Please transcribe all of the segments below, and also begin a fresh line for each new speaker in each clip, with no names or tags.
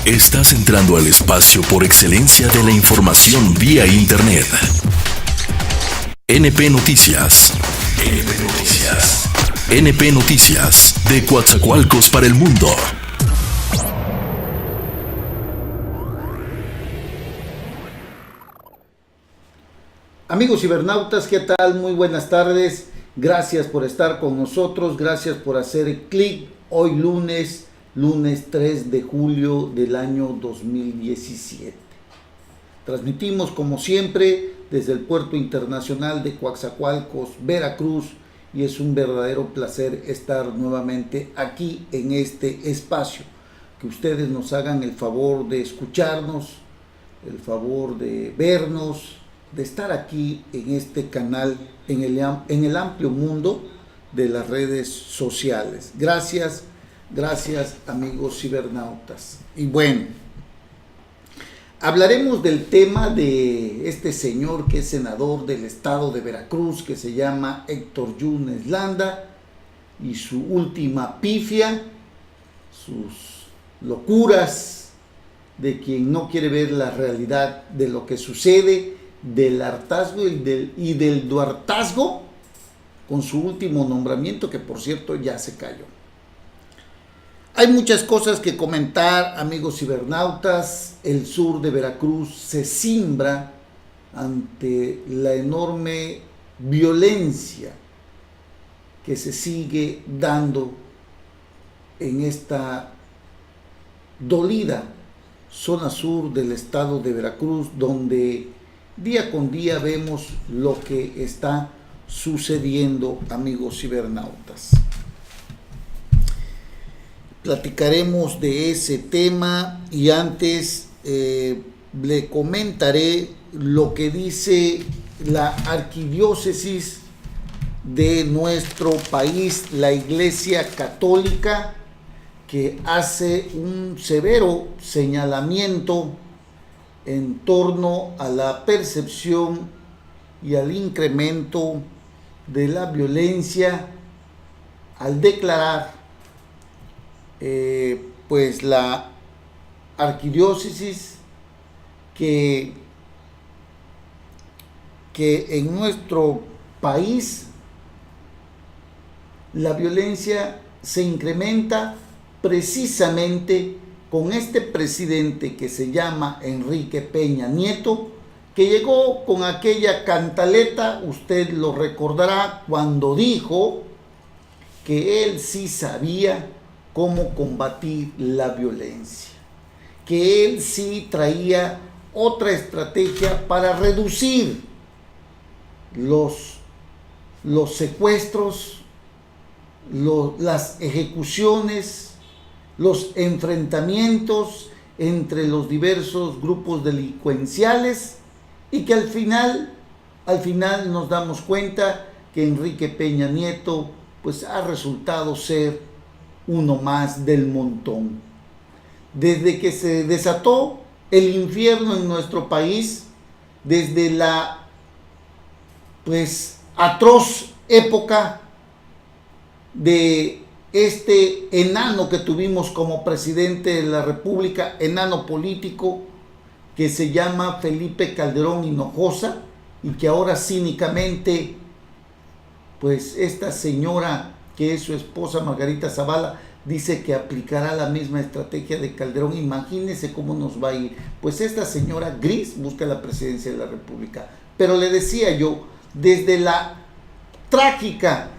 Estás entrando al espacio por excelencia de la información vía Internet. NP Noticias. NP Noticias. NP Noticias, de Coatzacoalcos para el mundo.
Amigos cibernautas, ¿qué tal? Muy buenas tardes. Gracias por estar con nosotros, gracias por hacer clic hoy lunes 3 de julio del año 2017. Transmitimos como siempre desde el Puerto Internacional de Coatzacoalcos, Veracruz, y es un verdadero placer estar nuevamente aquí en este espacio. Que ustedes nos hagan el favor de escucharnos, el favor de vernos, de estar aquí en este canal, en el amplio mundo de las redes sociales. Gracias amigos cibernautas. Y bueno, hablaremos del tema de este señor que es senador del estado de Veracruz, que se llama Héctor Yunes Landa, y su última pifia, sus locuras de quien no quiere ver la realidad de lo que sucede, del hartazgo y del duartazgo, con su último nombramiento, que por cierto ya se cayó. Hay muchas cosas que comentar, amigos cibernautas. El sur de Veracruz se cimbra ante la enorme violencia que se sigue dando en esta dolida zona sur del estado de Veracruz, donde día con día vemos lo que está sucediendo, amigos cibernautas. Platicaremos de ese tema y antes le comentaré lo que dice la arquidiócesis de nuestro país, la Iglesia Católica, que hace un severo señalamiento en torno a la percepción y al incremento de la violencia al declarar pues la arquidiócesis que en nuestro país la violencia se incrementa precisamente con este presidente que se llama Enrique Peña Nieto, que llegó con aquella cantaleta, usted lo recordará, cuando dijo que él sí sabía cómo combatir la violencia, que él sí traía otra estrategia para reducir los secuestros, las ejecuciones, los enfrentamientos entre los diversos grupos delincuenciales, y que al final nos damos cuenta que Enrique Peña Nieto pues ha resultado ser uno más del montón. Desde que se desató el infierno en nuestro país, desde la pues atroz época de este enano que tuvimos como presidente de la República, enano político, que se llama Felipe Calderón Hinojosa, y que ahora cínicamente pues esta señora que es su esposa Margarita Zavala dice que aplicará la misma estrategia de Calderón. Imagínense cómo nos va a ir. Pues esta señora gris busca la presidencia de la República. Pero le decía yo, desde la trágica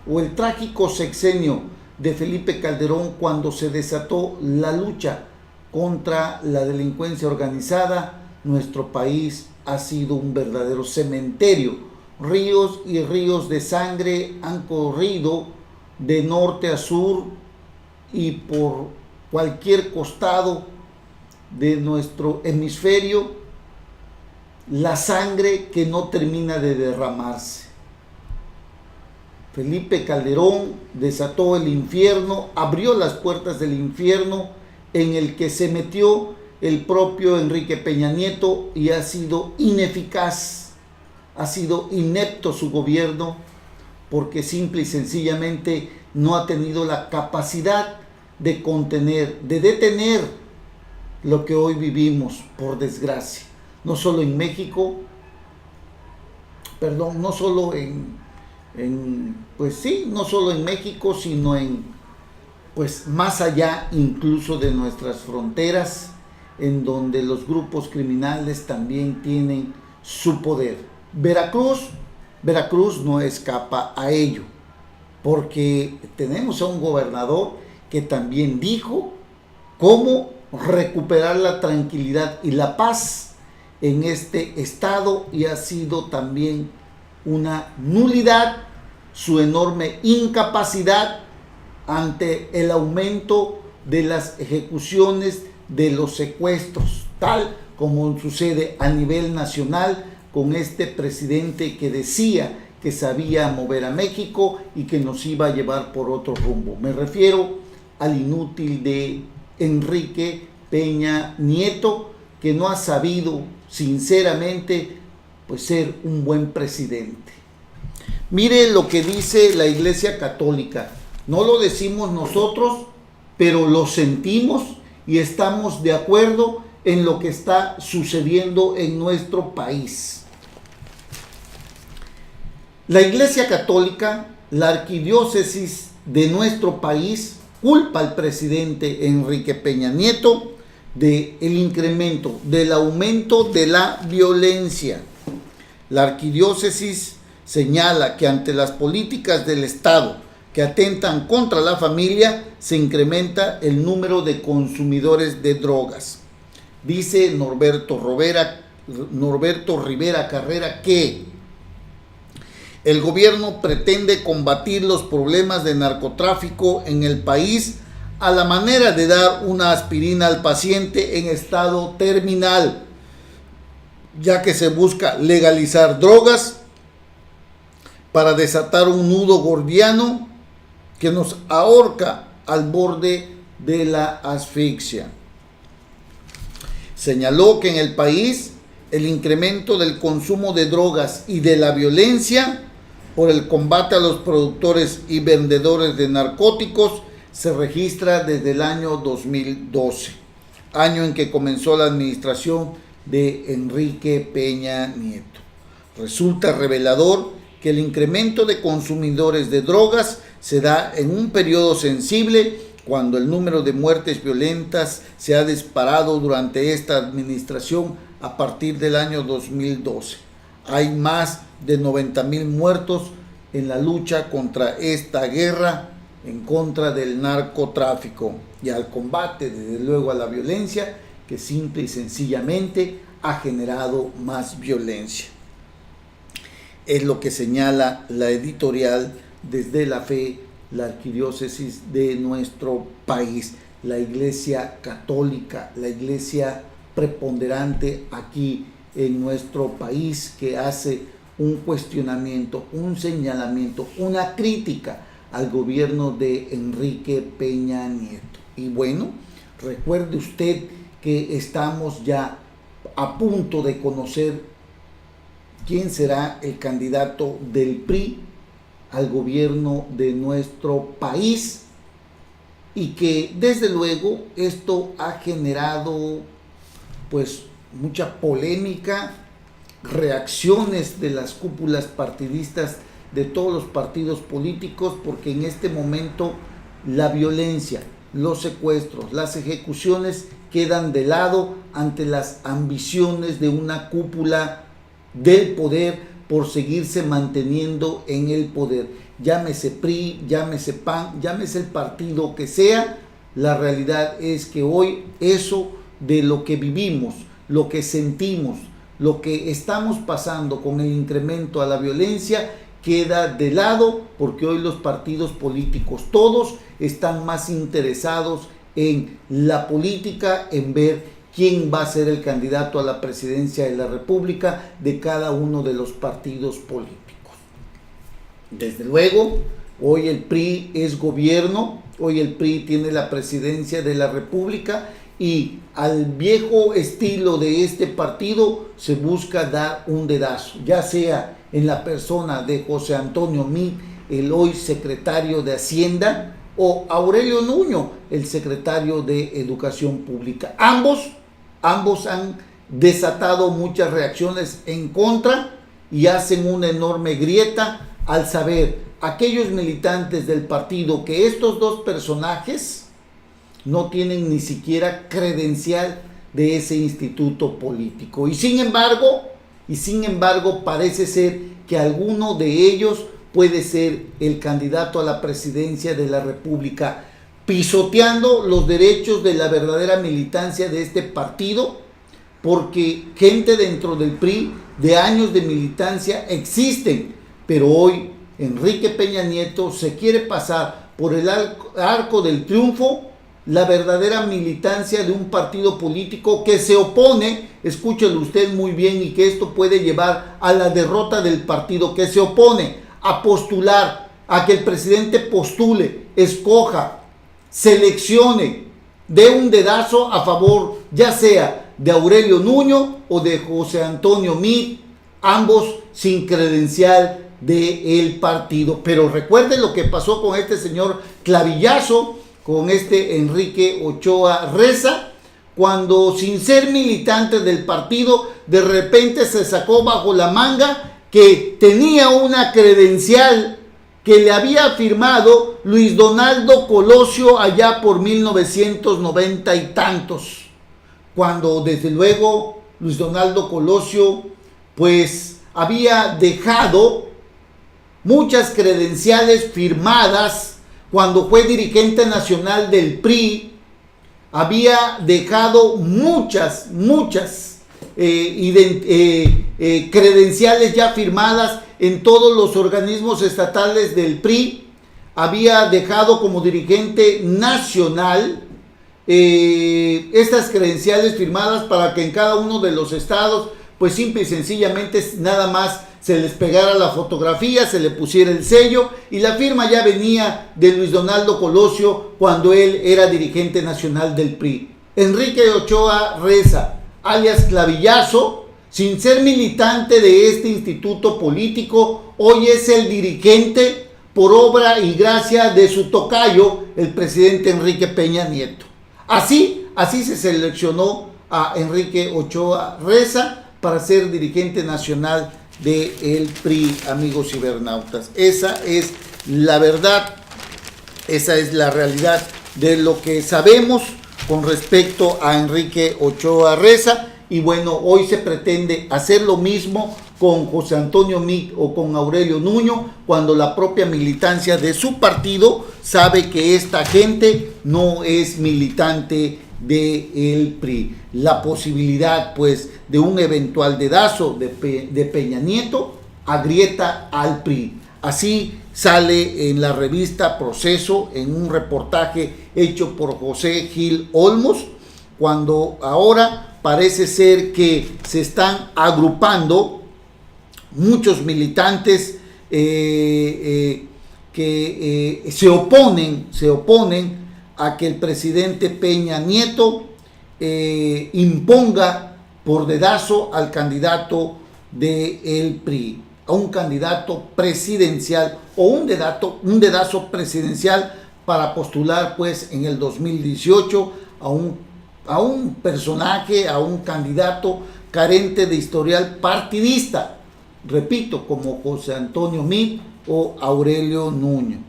o el trágico sexenio de Felipe Calderón, cuando se desató la lucha contra la delincuencia organizada, nuestro país ha sido un verdadero cementerio. Ríos y ríos de sangre han corrido de norte a sur y por cualquier costado de nuestro hemisferio, la sangre que no termina de derramarse. Felipe Calderón desató el infierno, abrió las puertas del infierno en el que se metió el propio Enrique Peña Nieto, y ha sido ineficaz. Ha sido inepto su gobierno, porque simple y sencillamente no ha tenido la capacidad de contener, de detener lo que hoy vivimos, por desgracia, no solo en México, no solo no solo en México, sino más allá incluso de nuestras fronteras, en donde los grupos criminales también tienen su poder. Veracruz no escapa a ello, porque tenemos a un gobernador que también dijo cómo recuperar la tranquilidad y la paz en este estado, y ha sido también una nulidad su enorme incapacidad ante el aumento de las ejecuciones, de los secuestros, tal como sucede a nivel nacional con este presidente que decía que sabía mover a México y que nos iba a llevar por otro rumbo. Me refiero al inútil de Enrique Peña Nieto, que no ha sabido sinceramente ser un buen presidente. Mire lo que dice la Iglesia Católica. No lo decimos nosotros, pero lo sentimos y estamos de acuerdo en lo que está sucediendo en nuestro país. La Iglesia Católica, la arquidiócesis de nuestro país, culpa al presidente Enrique Peña Nieto del incremento, del aumento de la violencia. La arquidiócesis señala que ante las políticas del Estado que atentan contra la familia, se incrementa el número de consumidores de drogas. Dice Norberto Rivera Carrera que el gobierno pretende combatir los problemas de narcotráfico en el país a la manera de dar una aspirina al paciente en estado terminal, ya que se busca legalizar drogas para desatar un nudo gordiano que nos ahorca al borde de la asfixia. Señaló que en el país el incremento del consumo de drogas y de la violencia por el combate a los productores y vendedores de narcóticos se registra desde el año 2012, año en que comenzó la administración de Enrique Peña Nieto. Resulta revelador que el incremento de consumidores de drogas se da en un periodo sensible cuando el número de muertes violentas se ha disparado durante esta administración a partir del año 2012. Hay más de 90,000 muertos en la lucha contra esta guerra en contra del narcotráfico y al combate, desde luego, a la violencia, que simple y sencillamente ha generado más violencia. Es lo que señala la editorial Desde la Fe, la arquidiócesis de nuestro país, la Iglesia Católica, la Iglesia preponderante aquí en nuestro país, que hace un cuestionamiento, un señalamiento, una crítica al gobierno de Enrique Peña Nieto. Y bueno, recuerde usted que estamos ya a punto de conocer quién será el candidato del PRI al gobierno de nuestro país, y que desde luego esto ha generado mucha polémica, reacciones de las cúpulas partidistas de todos los partidos políticos, porque en este momento la violencia, los secuestros, las ejecuciones quedan de lado ante las ambiciones de una cúpula del poder por seguirse manteniendo en el poder. Llámese PRI, llámese PAN, llámese el partido que sea, la realidad es que hoy eso de lo que vivimos, lo que sentimos, lo que estamos pasando con el incremento a la violencia queda de lado, porque hoy los partidos políticos todos están más interesados en la política, en ver quién va a ser el candidato a la presidencia de la República de cada uno de los partidos políticos. Desde luego, hoy el PRI es gobierno, hoy el PRI tiene la presidencia de la República, y al viejo estilo de este partido se busca dar un dedazo, ya sea en la persona de José Antonio Meade, el hoy secretario de Hacienda, o Aurelio Nuño, el secretario de Educación Pública. Ambos han desatado muchas reacciones en contra y hacen una enorme grieta al saber aquellos militantes del partido que estos dos personajes no tienen ni siquiera credencial de ese instituto político. Y sin embargo, parece ser que alguno de ellos puede ser el candidato a la presidencia de la República, pisoteando los derechos de la verdadera militancia de este partido, porque gente dentro del PRI de años de militancia existen, pero hoy Enrique Peña Nieto se quiere pasar por el arco del triunfo la verdadera militancia de un partido político que se opone, escúchelo usted muy bien, y que esto puede llevar a la derrota del partido, que se opone a postular, a que el presidente postule, escoja, seleccione, dé un dedazo a favor, ya sea de Aurelio Nuño o de José Antonio Meade, ambos sin credencial del partido. Pero recuerden lo que pasó con este señor Clavillazo, con este Enrique Ochoa Reza, cuando sin ser militante del partido, de repente se sacó bajo la manga que tenía una credencial que le había firmado Luis Donaldo Colosio allá por 1990 y tantos, cuando desde luego Luis Donaldo Colosio pues había dejado muchas credenciales firmadas cuando fue dirigente nacional del PRI, había dejado muchas credenciales ya firmadas en todos los organismos estatales del PRI, había dejado como dirigente nacional estas credenciales firmadas para que en cada uno de los estados, pues simple y sencillamente nada más se les pegara la fotografía, se le pusiera el sello, y la firma ya venía de Luis Donaldo Colosio cuando él era dirigente nacional del PRI. Enrique Ochoa Reza, alias Clavillazo, sin ser militante de este instituto político, hoy es el dirigente por obra y gracia de su tocayo, el presidente Enrique Peña Nieto. Así se seleccionó a Enrique Ochoa Reza para ser dirigente nacional del PRI, amigos cibernautas. Esa es la verdad, esa es la realidad de lo que sabemos con respecto a Enrique Ochoa Reza. Y bueno, hoy se pretende hacer lo mismo con José Antonio Meade o con Aurelio Nuño, cuando la propia militancia de su partido sabe que esta gente no es militante del PRI. La posibilidad pues de un eventual dedazo de Peña Nieto agrieta al PRI. Así sale en la revista Proceso, en un reportaje hecho por José Gil Olmos, cuando ahora parece ser que se están agrupando muchos militantes que se oponen a que el presidente Peña Nieto imponga por dedazo al candidato del PRI, a un candidato presidencial o un dedazo presidencial para postular pues en el 2018 a un personaje, a un candidato carente de historial partidista, repito, como José Antonio Meade o Aurelio Nuño.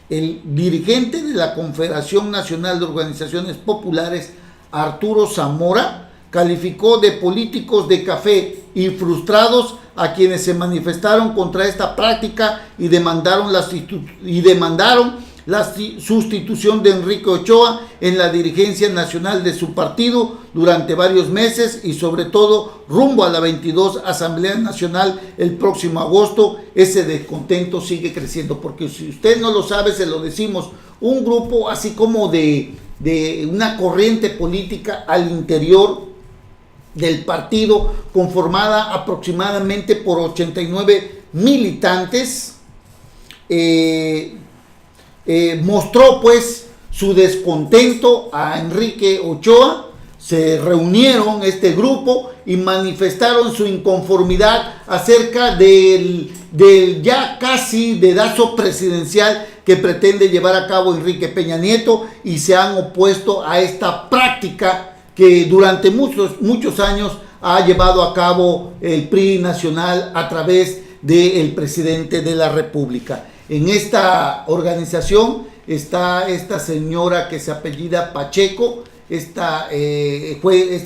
El dirigente de la Confederación Nacional de Organizaciones Populares, Arturo Zamora, calificó de políticos de café y frustrados a quienes se manifestaron contra esta práctica y demandaron la sustitución de Enrique Ochoa en la dirigencia nacional de su partido durante varios meses y sobre todo rumbo a la 22 Asamblea Nacional el próximo agosto. Ese descontento sigue creciendo, porque si usted no lo sabe, se lo decimos, un grupo así como de una corriente política al interior del partido, conformada aproximadamente por 89 militantes, mostró pues su descontento a Enrique Ochoa. Se reunieron este grupo y manifestaron su inconformidad acerca del del ya casi dedazo presidencial que pretende llevar a cabo Enrique Peña Nieto, y se han opuesto a esta práctica que durante muchos años ha llevado a cabo el PRI nacional a través del presidente de la República. En esta organización está esta señora que se apellida Pacheco. Esta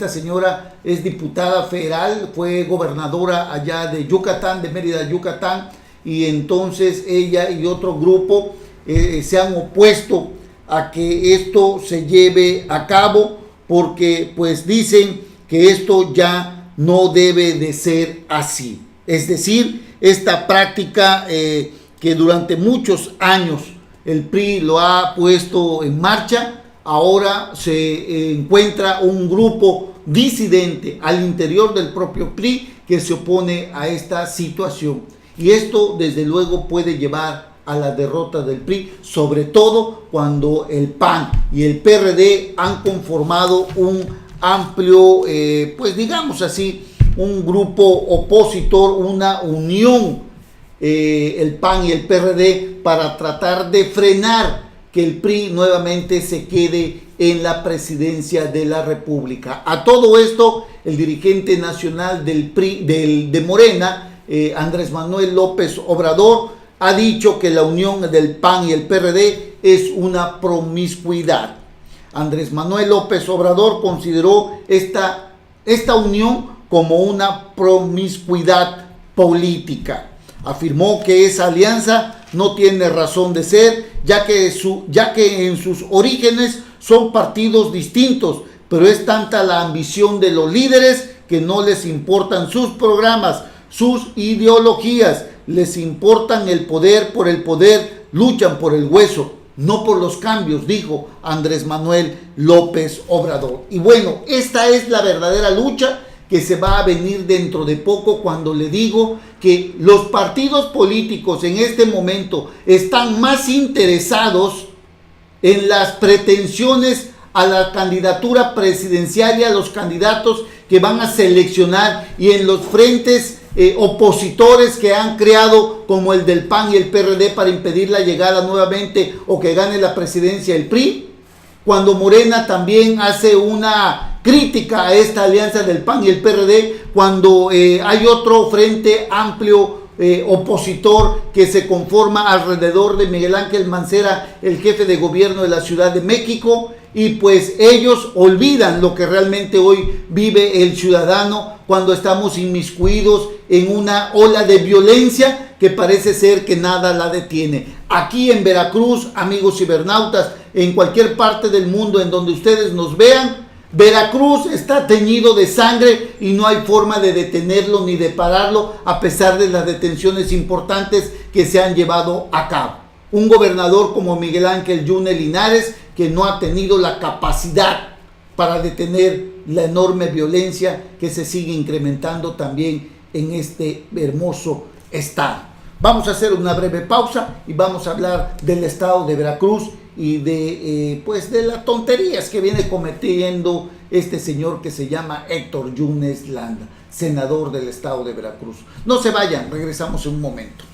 señora es diputada federal, fue gobernadora allá de Yucatán, de Mérida, Yucatán, y entonces ella y otro grupo se han opuesto a que esto se lleve a cabo, porque pues dicen que esto ya no debe de ser así. Es decir, esta práctica que durante muchos años el PRI lo ha puesto en marcha, ahora se encuentra un grupo disidente al interior del propio PRI que se opone a esta situación. Y esto desde luego puede llevar a la derrota del PRI, sobre todo cuando el PAN y el PRD han conformado un amplio, pues digamos así, un grupo opositor, una unión, el PAN y el PRD, para tratar de frenar que el PRI nuevamente se quede en la presidencia de la República. A todo esto, el dirigente nacional del PRI, de Morena, Andrés Manuel López Obrador, ha dicho que la unión del PAN y el PRD es una promiscuidad. Andrés Manuel López Obrador consideró esta unión como una promiscuidad política. Afirmó que esa alianza no tiene razón de ser, ya que en sus orígenes son partidos distintos, pero es tanta la ambición de los líderes que no les importan sus programas, sus ideologías, les importan el poder por el poder, luchan por el hueso, no por los cambios, dijo Andrés Manuel López Obrador. Y bueno, esta es la verdadera lucha que se va a venir dentro de poco, cuando le digo que los partidos políticos en este momento están más interesados en las pretensiones a la candidatura presidencial y a los candidatos que van a seleccionar, y en los frentes opositores que han creado, como el del PAN y el PRD, para impedir la llegada nuevamente o que gane la presidencia el PRI, cuando Morena también hace una crítica a esta alianza del PAN y el PRD, cuando hay otro frente amplio opositor que se conforma alrededor de Miguel Ángel Mancera, el jefe de gobierno de la Ciudad de México, y pues ellos olvidan lo que realmente hoy vive el ciudadano, cuando estamos inmiscuidos en una ola de violencia que parece ser que nada la detiene. Aquí en Veracruz, amigos cibernautas, en cualquier parte del mundo en donde ustedes nos vean, Veracruz está teñido de sangre y no hay forma de detenerlo ni de pararlo, a pesar de las detenciones importantes que se han llevado a cabo. Un gobernador como Miguel Ángel Yunes Linares, que no ha tenido la capacidad para detener la enorme violencia que se sigue incrementando también en este hermoso estado. Vamos a hacer una breve pausa y vamos a hablar del estado de Veracruz y de las tonterías que viene cometiendo este señor que se llama Héctor Yunes Landa, senador del estado de Veracruz. No se vayan, regresamos en un momento.